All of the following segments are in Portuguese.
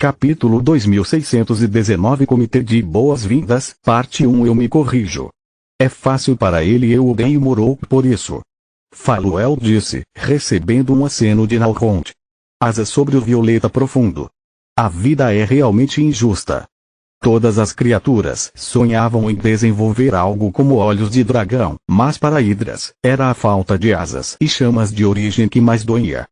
Capítulo 2619 Comitê de Boas-Vindas, Parte 1 Eu me corrijo. É fácil para ele e eu odeio Morok por isso. Faluel disse, recebendo um aceno de Nalrond. Asas sobre o violeta profundo. A vida é realmente injusta. Todas as criaturas sonhavam em desenvolver algo como olhos de dragão, mas para Hidras, era a falta de asas e chamas de origem que mais doía.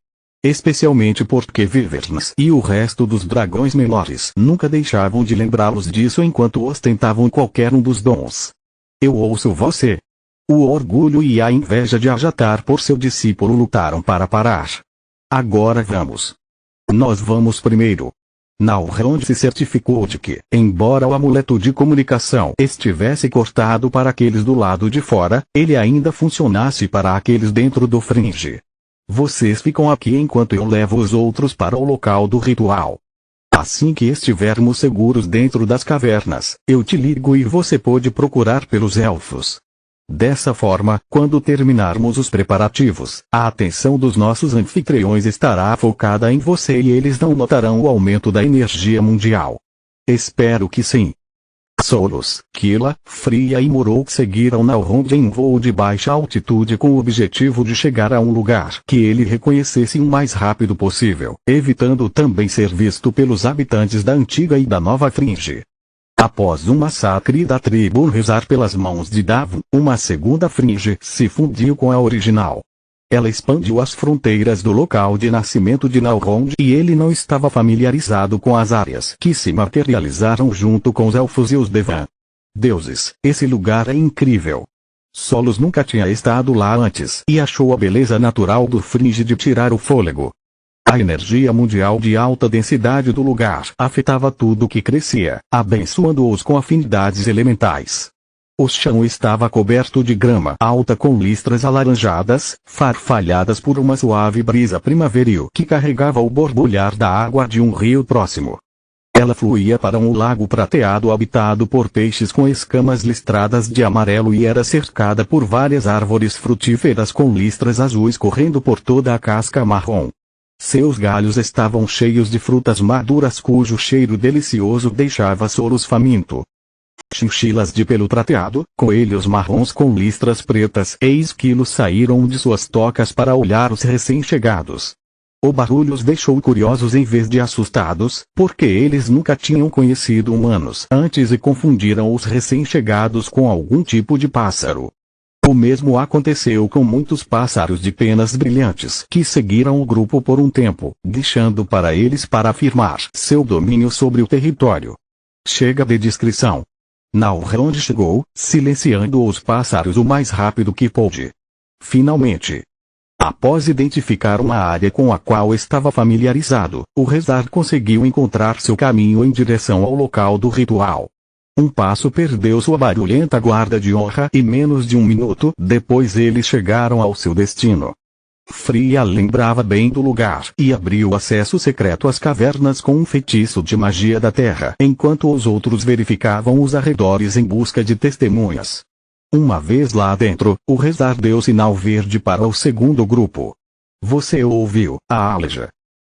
Especialmente porque Wyverns e o resto dos dragões menores nunca deixavam de lembrá-los disso enquanto ostentavam qualquer um dos dons. Eu ouço você. O orgulho e a inveja de Ajatar por seu discípulo lutaram para parar. Agora vamos. Nós vamos primeiro. Nalrond se certificou de que, embora o amuleto de comunicação estivesse cortado para aqueles do lado de fora, ele ainda funcionasse para aqueles dentro do fringe. Vocês ficam aqui enquanto eu levo os outros para o local do ritual. Assim que estivermos seguros dentro das cavernas, eu te ligo e você pode procurar pelos elfos. Dessa forma, quando terminarmos os preparativos, a atenção dos nossos anfitriões estará focada em você e eles não notarão o aumento da energia mundial. Espero que sim. Solos, Kila, Fria e Morok seguiram Nalrond em um voo de baixa altitude com o objetivo de chegar a um lugar que ele reconhecesse o mais rápido possível, evitando também ser visto pelos habitantes da antiga e da nova Fringe. Após um massacre da tribo rezar pelas mãos de Davon, uma segunda Fringe se fundiu com a original. Ela expandiu as fronteiras do local de nascimento de Nalrond e ele não estava familiarizado com as áreas que se materializaram junto com os elfos e os Devan. Deuses, esse lugar é incrível. Solos nunca tinha estado lá antes e achou a beleza natural do fringe de tirar o fôlego. A energia mundial de alta densidade do lugar afetava tudo que crescia, abençoando-os com afinidades elementais. O chão estava coberto de grama alta com listras alaranjadas, farfalhadas por uma suave brisa primaveril que carregava o borbulhar da água de um rio próximo. Ela fluía para um lago prateado habitado por peixes com escamas listradas de amarelo e era cercada por várias árvores frutíferas com listras azuis correndo por toda a casca marrom. Seus galhos estavam cheios de frutas maduras cujo cheiro delicioso deixava Solos faminto. Chinchilas de pelo prateado, coelhos marrons com listras pretas e esquilos saíram de suas tocas para olhar os recém-chegados. O barulho os deixou curiosos em vez de assustados, porque eles nunca tinham conhecido humanos antes e confundiram os recém-chegados com algum tipo de pássaro. O mesmo aconteceu com muitos pássaros de penas brilhantes que seguiram o grupo por um tempo, deixando para eles para afirmar seu domínio sobre o território. Chega de descrição. Nalrond chegou, silenciando os pássaros o mais rápido que pôde. Finalmente. Após identificar uma área com a qual estava familiarizado, o Rezar conseguiu encontrar seu caminho em direção ao local do ritual. Um passo perdeu sua barulhenta guarda de honra e menos de um minuto depois eles chegaram ao seu destino. Fria lembrava bem do lugar e abriu acesso secreto às cavernas com um feitiço de magia da terra, enquanto os outros verificavam os arredores em busca de testemunhas. Uma vez lá dentro, o Rezar deu sinal verde para o segundo grupo. Você ouviu, a Aleja.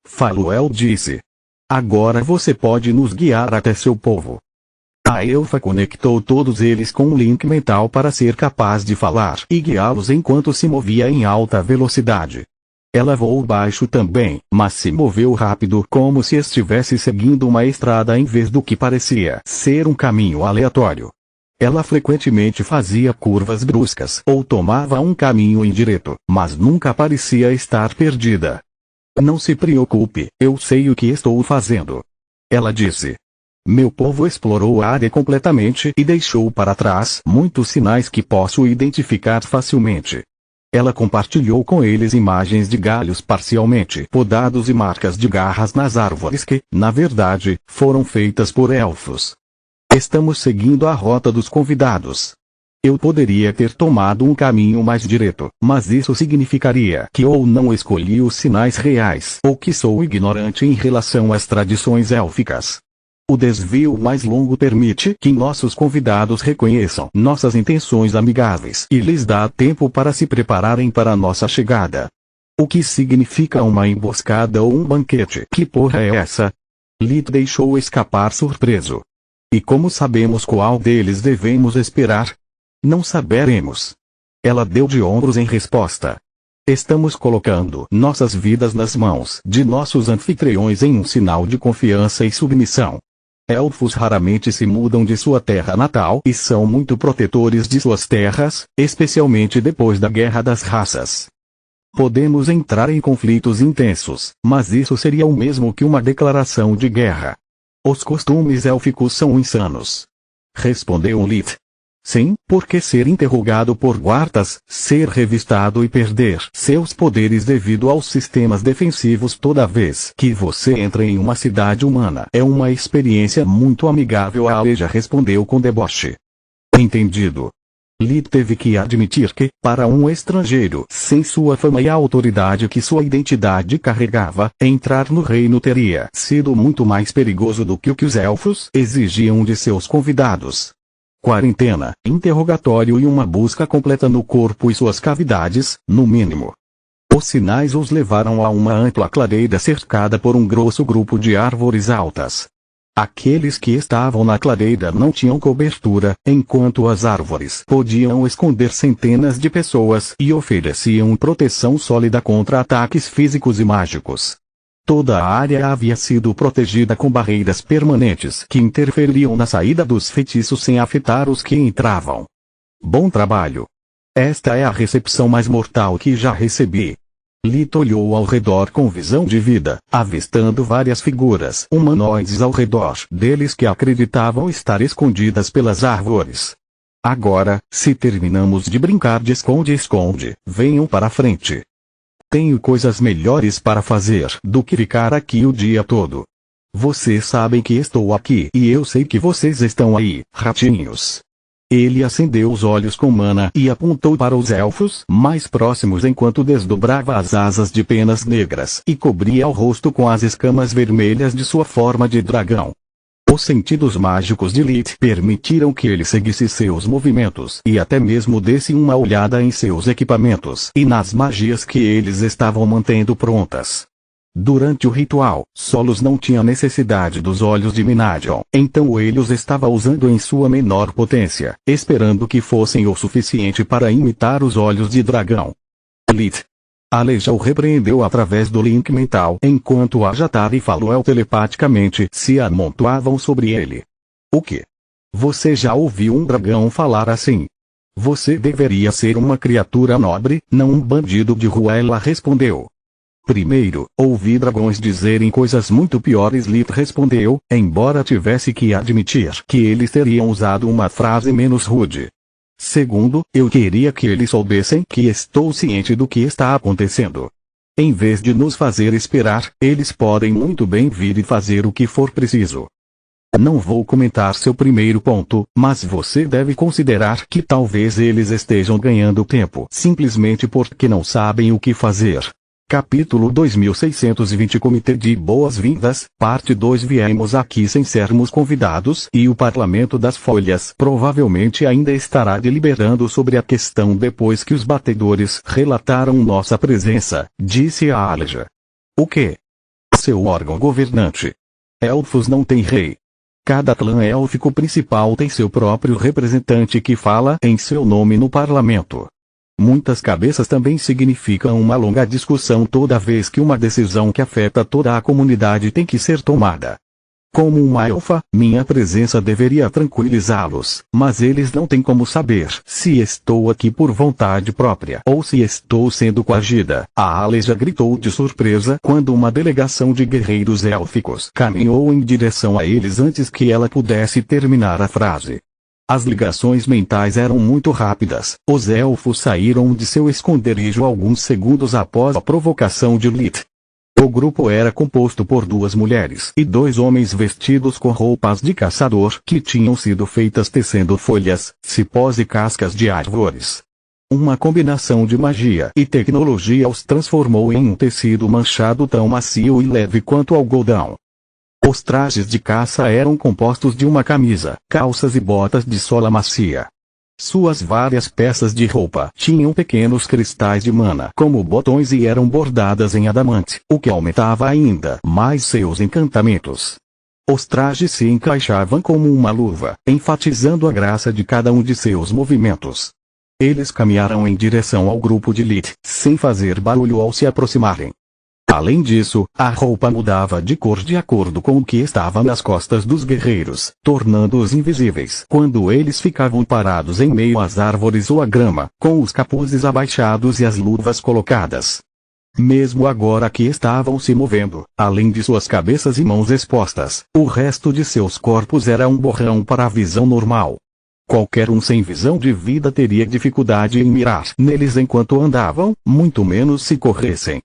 Faluel disse. Agora você pode nos guiar até seu povo. A elfa conectou todos eles com um link mental para ser capaz de falar e guiá-los enquanto se movia em alta velocidade. Ela voou baixo também, mas se moveu rápido como se estivesse seguindo uma estrada em vez do que parecia ser um caminho aleatório. Ela frequentemente fazia curvas bruscas ou tomava um caminho indireto, mas nunca parecia estar perdida. Não se preocupe, eu sei o que estou fazendo. Ela disse. Meu povo explorou a área completamente e deixou para trás muitos sinais que posso identificar facilmente. Ela compartilhou com eles imagens de galhos parcialmente podados e marcas de garras nas árvores que, na verdade, foram feitas por elfos. Estamos seguindo a rota dos convidados. Eu poderia ter tomado um caminho mais direto, mas isso significaria que ou não escolhi os sinais reais ou que sou ignorante em relação às tradições élficas. O desvio mais longo permite que nossos convidados reconheçam nossas intenções amigáveis e lhes dá tempo para se prepararem para nossa chegada. O que significa uma emboscada ou um banquete? Que porra é essa? Lit deixou escapar surpreso. E como sabemos qual deles devemos esperar? Não saberemos. Ela deu de ombros em resposta. Estamos colocando nossas vidas nas mãos de nossos anfitriões em um sinal de confiança e submissão. Elfos raramente se mudam de sua terra natal e são muito protetores de suas terras, especialmente depois da Guerra das Raças. Podemos entrar em conflitos intensos, mas isso seria o mesmo que uma declaração de guerra. Os costumes élficos são insanos. Respondeu Lit. Sim, porque ser interrogado por guardas, ser revistado e perder seus poderes devido aos sistemas defensivos toda vez que você entra em uma cidade humana é uma experiência muito amigável. A Aleja respondeu com deboche. Entendido. Lit teve que admitir que, para um estrangeiro sem sua fama e a autoridade que sua identidade carregava, entrar no reino teria sido muito mais perigoso do que o que os elfos exigiam de seus convidados. Quarentena, interrogatório e uma busca completa no corpo e suas cavidades, no mínimo. Os sinais os levaram a uma ampla clareira cercada por um grosso grupo de árvores altas. Aqueles que estavam na clareira não tinham cobertura, enquanto as árvores podiam esconder centenas de pessoas e ofereciam proteção sólida contra ataques físicos e mágicos. Toda a área havia sido protegida com barreiras permanentes que interferiam na saída dos feitiços sem afetar os que entravam. Bom trabalho. Esta é a recepção mais mortal que já recebi. Lit olhou ao redor com visão de vida, avistando várias figuras humanoides ao redor deles que acreditavam estar escondidas pelas árvores. Agora, se terminamos de brincar de esconde-esconde, venham para a frente. Tenho coisas melhores para fazer do que ficar aqui o dia todo. Vocês sabem que estou aqui e eu sei que vocês estão aí, ratinhos. Ele acendeu os olhos com mana e apontou para os elfos mais próximos enquanto desdobrava as asas de penas negras e cobria o rosto com as escamas vermelhas de sua forma de dragão. Os sentidos mágicos de Lit permitiram que ele seguisse seus movimentos e até mesmo desse uma olhada em seus equipamentos e nas magias que eles estavam mantendo prontas. Durante o ritual, Solos não tinha necessidade dos olhos de Minadion, então ele os estava usando em sua menor potência, esperando que fossem o suficiente para imitar os olhos de dragão. Lit. Aleja o repreendeu através do link mental enquanto Ajatar e Faluel telepaticamente se amontoavam sobre ele. O que? Você já ouviu um dragão falar assim? Você deveria ser uma criatura nobre, não um bandido de rua, ela respondeu. Primeiro, ouvi dragões dizerem coisas muito piores, Lit respondeu, embora tivesse que admitir que eles teriam usado uma frase menos rude. Segundo, eu queria que eles soubessem que estou ciente do que está acontecendo. Em vez de nos fazer esperar, eles podem muito bem vir e fazer o que for preciso. Não vou comentar seu primeiro ponto, mas você deve considerar que talvez eles estejam ganhando tempo simplesmente porque não sabem o que fazer. Capítulo 2620 Comitê de Boas-Vindas, Parte 2. Viemos aqui sem sermos convidados e o Parlamento das Folhas provavelmente ainda estará deliberando sobre a questão depois que os batedores relataram nossa presença, disse a Aleja. O quê? Seu órgão governante. Elfos não têm rei. Cada clã élfico principal tem seu próprio representante que fala em seu nome no parlamento. Muitas cabeças também significam uma longa discussão toda vez que uma decisão que afeta toda a comunidade tem que ser tomada. Como uma elfa, minha presença deveria tranquilizá-los, mas eles não têm como saber se estou aqui por vontade própria ou se estou sendo coagida. A Aleja gritou de surpresa quando uma delegação de guerreiros élficos caminhou em direção a eles antes que ela pudesse terminar a frase. As ligações mentais eram muito rápidas. Os elfos saíram de seu esconderijo alguns segundos após a provocação de Lit. O grupo era composto por 2 mulheres e 2 homens vestidos com roupas de caçador que tinham sido feitas tecendo folhas, cipós e cascas de árvores. Uma combinação de magia e tecnologia os transformou em um tecido manchado tão macio e leve quanto algodão. Os trajes de caça eram compostos de uma camisa, calças e botas de sola macia. Suas várias peças de roupa tinham pequenos cristais de mana como botões e eram bordadas em adamante, o que aumentava ainda mais seus encantamentos. Os trajes se encaixavam como uma luva, enfatizando a graça de cada um de seus movimentos. Eles caminharam em direção ao grupo de Lilith, sem fazer barulho ao se aproximarem. Além disso, a roupa mudava de cor de acordo com o que estava nas costas dos guerreiros, tornando-os invisíveis quando eles ficavam parados em meio às árvores ou à grama, com os capuzes abaixados e as luvas colocadas. Mesmo agora que estavam se movendo, além de suas cabeças e mãos expostas, o resto de seus corpos era um borrão para a visão normal. Qualquer um sem visão de vida teria dificuldade em mirar neles enquanto andavam, muito menos se corressem.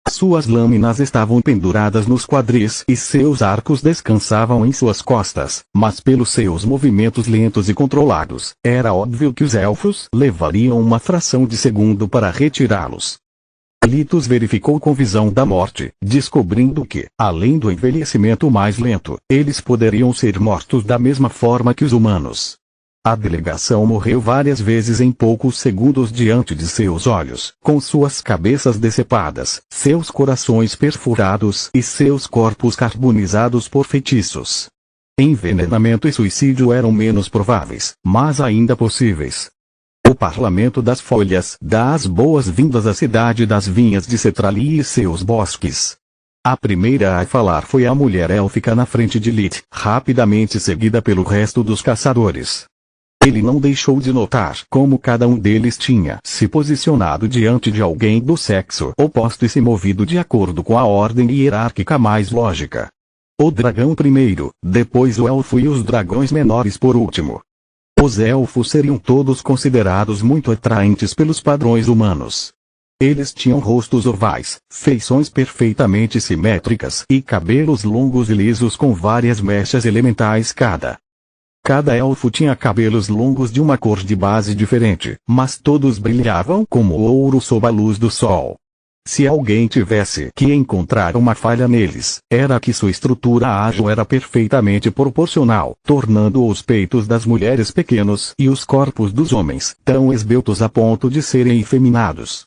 Suas lâminas estavam penduradas nos quadris e seus arcos descansavam em suas costas, mas pelos seus movimentos lentos e controlados, era óbvio que os elfos levariam uma fração de segundo para retirá-los. Litus verificou com visão da morte, descobrindo que, além do envelhecimento mais lento, eles poderiam ser mortos da mesma forma que os humanos. A delegação morreu várias vezes em poucos segundos diante de seus olhos, com suas cabeças decepadas, seus corações perfurados e seus corpos carbonizados por feitiços. Envenenamento e suicídio eram menos prováveis, mas ainda possíveis. O Parlamento das Folhas dá as boas-vindas à cidade das vinhas de Cetrali e seus bosques. A primeira a falar foi a mulher élfica na frente de Lilith, rapidamente seguida pelo resto dos caçadores. Ele não deixou de notar como cada um deles tinha se posicionado diante de alguém do sexo oposto e se movido de acordo com a ordem hierárquica mais lógica. O dragão primeiro, depois o elfo e os dragões menores por último. Os elfos seriam todos considerados muito atraentes pelos padrões humanos. Eles tinham rostos ovais, feições perfeitamente simétricas e cabelos longos e lisos com várias mechas elementais cada. Cada elfo tinha cabelos longos de uma cor de base diferente, mas todos brilhavam como ouro sob a luz do sol. Se alguém tivesse que encontrar uma falha neles, era que sua estrutura ágil era perfeitamente proporcional, tornando os peitos das mulheres pequenos e os corpos dos homens tão esbeltos a ponto de serem efeminados.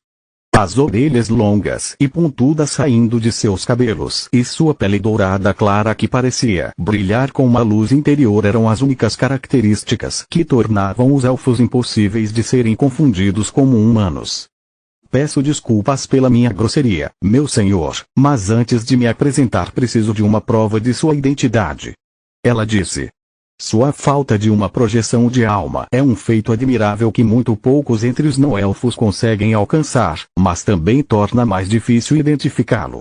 As orelhas longas e pontudas saindo de seus cabelos e sua pele dourada clara que parecia brilhar com uma luz interior eram as únicas características que tornavam os elfos impossíveis de serem confundidos como humanos. Peço desculpas pela minha grosseria, meu senhor, mas antes de me apresentar preciso de uma prova de sua identidade. Ela disse. Sua falta de uma projeção de alma é um feito admirável que muito poucos entre os não-elfos conseguem alcançar, mas também torna mais difícil identificá-lo.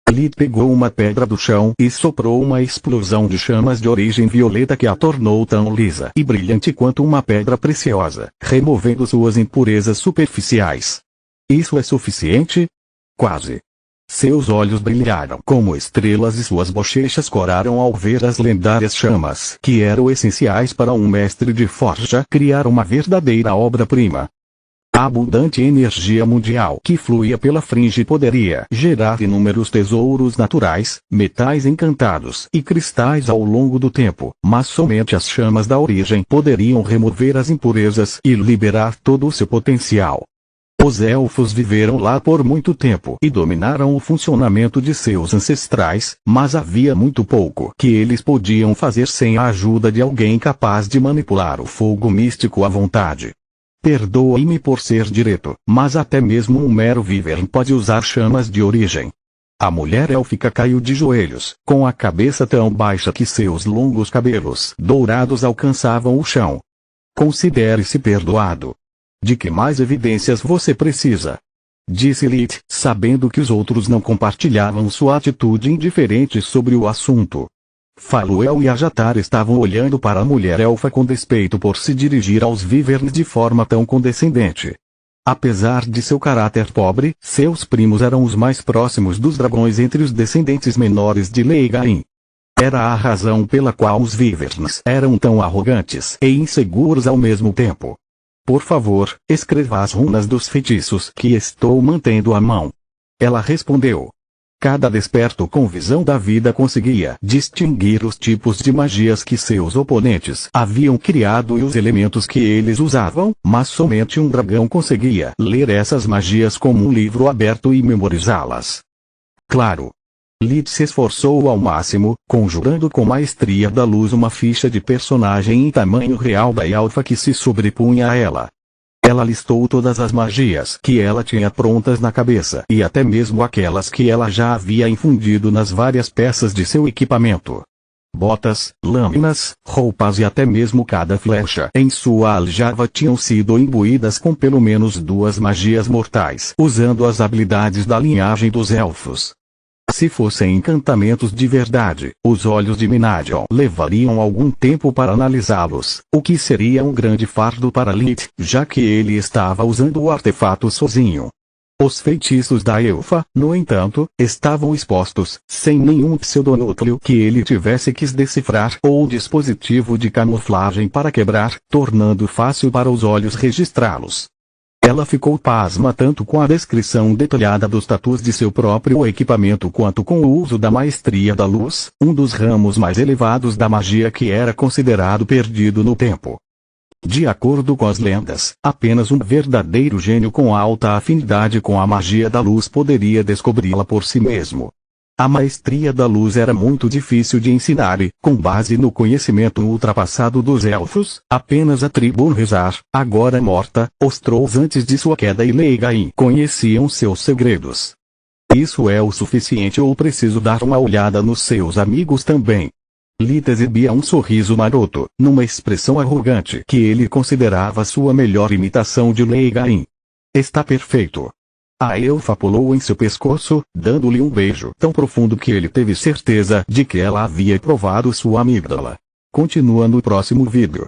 Lee pegou uma pedra do chão e soprou uma explosão de chamas de origem violeta que a tornou tão lisa e brilhante quanto uma pedra preciosa, removendo suas impurezas superficiais. Isso é suficiente? Quase. Seus olhos brilharam como estrelas e suas bochechas coraram ao ver as lendárias chamas que eram essenciais para um mestre de forja criar uma verdadeira obra-prima. A abundante energia mundial que fluía pela fringe poderia gerar inúmeros tesouros naturais, metais encantados e cristais ao longo do tempo, mas somente as chamas da origem poderiam remover as impurezas e liberar todo o seu potencial. Os elfos viveram lá por muito tempo e dominaram o funcionamento de seus ancestrais, mas havia muito pouco que eles podiam fazer sem a ajuda de alguém capaz de manipular o fogo místico à vontade. Perdoe-me por ser direto, mas até mesmo um mero Wyvern pode usar chamas de origem. A mulher élfica caiu de joelhos, com a cabeça tão baixa que seus longos cabelos dourados alcançavam o chão. Considere-se perdoado. De que mais evidências você precisa? Disse Lilith, sabendo que os outros não compartilhavam sua atitude indiferente sobre o assunto. Faluel e Ajatar estavam olhando para a mulher elfa com despeito por se dirigir aos Wyverns de forma tão condescendente. Apesar de seu caráter pobre, seus primos eram os mais próximos dos dragões entre os descendentes menores de Leigain. Era a razão pela qual os Wyverns eram tão arrogantes e inseguros ao mesmo tempo. Por favor, escreva as runas dos feitiços que estou mantendo à mão. Ela respondeu. Cada desperto com visão da vida conseguia distinguir os tipos de magias que seus oponentes haviam criado e os elementos que eles usavam, mas somente um dragão conseguia ler essas magias como um livro aberto e memorizá-las. Claro. Lid se esforçou ao máximo, conjurando com maestria da luz uma ficha de personagem em tamanho real da elfa que se sobrepunha a ela. Ela listou todas as magias que ela tinha prontas na cabeça e até mesmo aquelas que ela já havia infundido nas várias peças de seu equipamento. Botas, lâminas, roupas e até mesmo cada flecha em sua aljava tinham sido imbuídas com pelo menos 2 magias mortais, usando as habilidades da linhagem dos elfos. Se fossem encantamentos de verdade, os olhos de Minadion levariam algum tempo para analisá-los, o que seria um grande fardo para Lid, já que ele estava usando o artefato sozinho. Os feitiços da elfa, no entanto, estavam expostos, sem nenhum pseudonúcleo que ele tivesse que decifrar ou dispositivo de camuflagem para quebrar, tornando fácil para os olhos registrá-los. Ela ficou pasma tanto com a descrição detalhada dos tatus de seu próprio equipamento quanto com o uso da maestria da luz, um dos ramos mais elevados da magia que era considerado perdido no tempo. De acordo com as lendas, apenas um verdadeiro gênio com alta afinidade com a magia da luz poderia descobri-la por si mesmo. A maestria da luz era muito difícil de ensinar e, com base no conhecimento ultrapassado dos elfos, apenas a tribo Rezar, agora morta, os Trolls antes de sua queda e Leigain conheciam seus segredos. Isso é o suficiente ou preciso dar uma olhada nos seus amigos também? Lid exibia um sorriso maroto, numa expressão arrogante que ele considerava sua melhor imitação de Leigain. Está perfeito. A elfa pulou em seu pescoço, dando-lhe um beijo tão profundo que ele teve certeza de que ela havia provado sua amígdala. Continua no próximo vídeo.